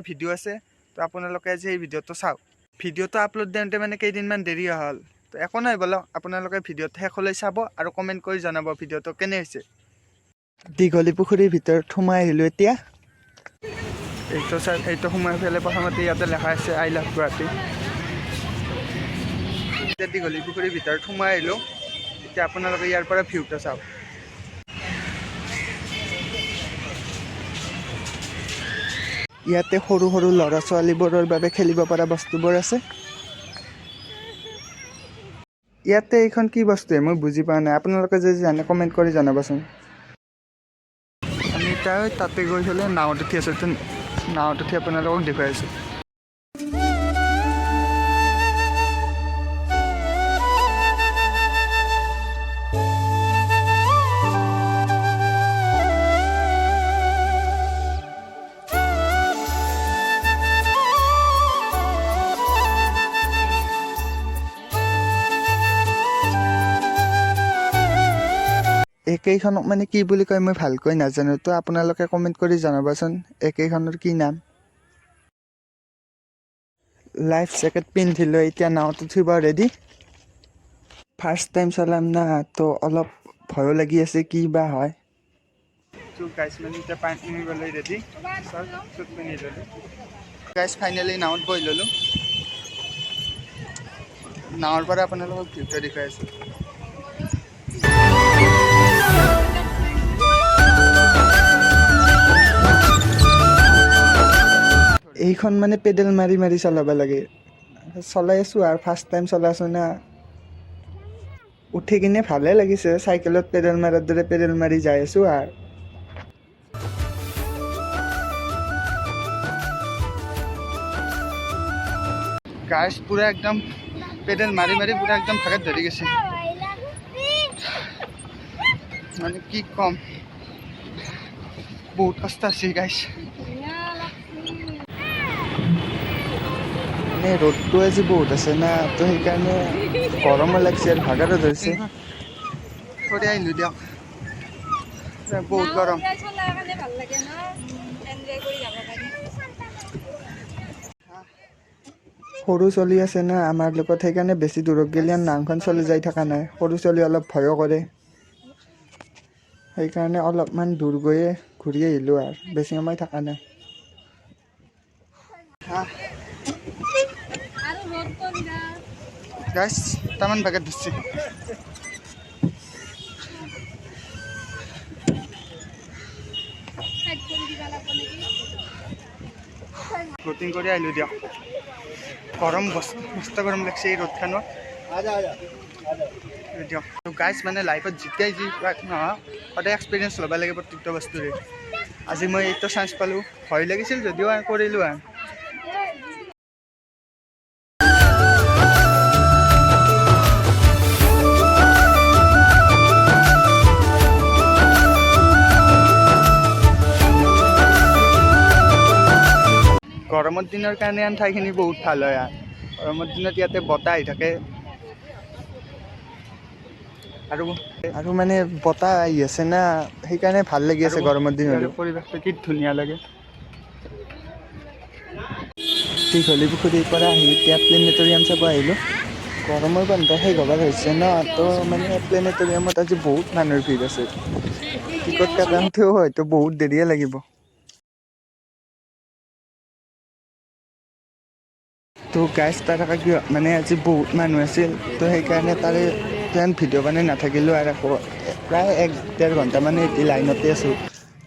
Video' আছে, তো আপোনালোকে আজি এই ভিডিঅ'টো চাওক। ভিডিঅ'টো আপলোড দিওঁতে মানে কেইদিনমান দেৰি হ'ল, তো একো নাই ব'লক আপোনালোকে ভিডিঅ'টো শেষলৈ চাব আৰু কমেণ্ট কৰি জনাব ভিডিঅ'টো কেনে হৈছে। দীঘলী পুখুৰীৰ ভিতৰত সোমাই আহিলোঁ এতিয়া। এইটো চাওক, এইটো সোমাই পেলাই প্ৰথমতে ইয়াতে লেখা আছে আই লাভ গুৱাহাটী। এতিয়া দীঘলী পুখুৰীৰ ভিতৰত সোমাই আহিলোঁ। এতিয়া আপোনালোকে ইয়াৰ পৰা ভিউটো চাওক। ইয়াতে সৰু সৰু ল'ৰা ছোৱালীবোৰৰ বাবে খেলিব পৰা বস্তুবোৰ আছে। ইয়াতে এইখন কি বস্তুৱে মই বুজি পোৱা নাই, আপোনালোকে যদি জানে কমেণ্ট কৰি জনাবচোন। আমি এতিয়া তাতে গৈ পেলাই নাৱত উঠি আছোঁ, নাৱত উঠি আপোনালোকক দেখুৱাই আছোঁ। একেইখনক মানে কি বুলি কয় মই ভালকৈ নাজানো, তো আপোনালোকে কমেণ্ট কৰি জনাবচোন একেইখনৰ কি নাম। লাইফ জেকেট পিন্ধিলোঁ, এতিয়া নাৱত উঠিব ৰেডি। ফাৰ্ষ্ট টাইম চলাম না, তো অলপ ভয়ো লাগি আছে কি বা হয়। তো গাইজ মানে এতিয়া পানী পিন্ধিবলৈ ৰেডি, চুট পিন্ধি ল'লোঁ। গাইজ ফাইনেলি নাৱত বহি ল'লোঁ। নাৱৰ পৰা আপোনালোকক ভিউটো দেখুৱাই আছোঁ। এইখন মানে পেডেল মাৰি মাৰি চলাব লাগে, চলাই আছোঁ আৰু ফাৰ্ষ্ট টাইম চলাইছোঁ না। উঠি কিনে ভালে লাগিছে, চাইকেলত পেডেল মাৰাৰ দৰে পেডেল মাৰি যাই আছোঁ আৰু। গাইজ পুৰা একদম পেডেল মাৰি মাৰি পুৰা একদম ভাগত ধৰি গৈছে, মানে কি কম, বহুত কষ্ট আছে গাইজ। মানে ৰ'দটো আজি বহুত আছে না, তো সেইকাৰণে গৰমো লাগিছে আৰু ভাগৰো ধৰিছে। থৈ আহিলোঁ দিয়ক, বহুত গৰম। সৰু চলি আছে না আমাৰ লগত, সেইকাৰণে বেছি দূৰত গ'লে নাওখন চলি যাই থকা নাই। সৰু চলি অলপ ভয়ো কৰে, সেইকাৰণে অলপমান দূৰ গৈয়ে ঘূৰি আহিলোঁ আৰু বেছি সময় থকা নাই। গাইজ তামান বাগেত ধৰছে, বোটিং কৰি আহিলোঁ দিয়ক। গৰম মস্ত গৰম লাগিছে এই ৰ'দখনত দিয়ক। গাইজ মানে লাইফত যেতিয়াই যি নহয় সদায় এক্সপিৰিয়েঞ্চ ল'ব লাগে প্ৰত্যেকটো বস্তুৰে। আজি মই এইটো চান্স পালোঁ, ভয় লাগিছিল যদিও কৰিলোঁ আৰু। গৰমৰ দিনৰ কাৰণে ঠাইখিনি বহুত ভাল হয় আৰু গৰমৰ দিনত ইয়াতে বতাহ আহি থাকে আৰু মানে বতাহ আহি আছে না, সেইকাৰণে ভাল লাগি আছে গৰমৰ দিনত। পৰিৱেশটো কি ধুনীয়া লাগে। দীঘলী পুখুৰীৰ পৰা আহি এতিয়া প্লেনেটৰিয়াম চাব আহিলোঁ। গৰমৰ বন্ধ শেষ হ'ব ধৰিছে ন, তো মানে প্লেনেটৰিয়ামত আজি বহুত মানুহৰ ভিৰ আছে। টিকট কাটোতেও হয়তো বহুত দেৰিয়ে লাগিব। তো গাইজ তাৰ মানে আজি বহুত মানুহ আছিল, তো সেইকাৰণে তাৰে ভিডিঅ' বনাই নাথাকিলোঁ আৰু আকৌ প্ৰায় 1-1.5 ঘণ্টামান লাইনতে আছোঁ।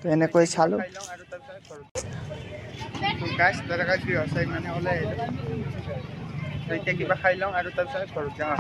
তো এনেকৈ চালোঁ। গাইজ তাৰকা গৃহ চাই মানে ওলাই আহিলোঁ। তো এতিয়া কিবা খাই লওঁ আৰু তাৰপিছত ঘৰত যাওঁ।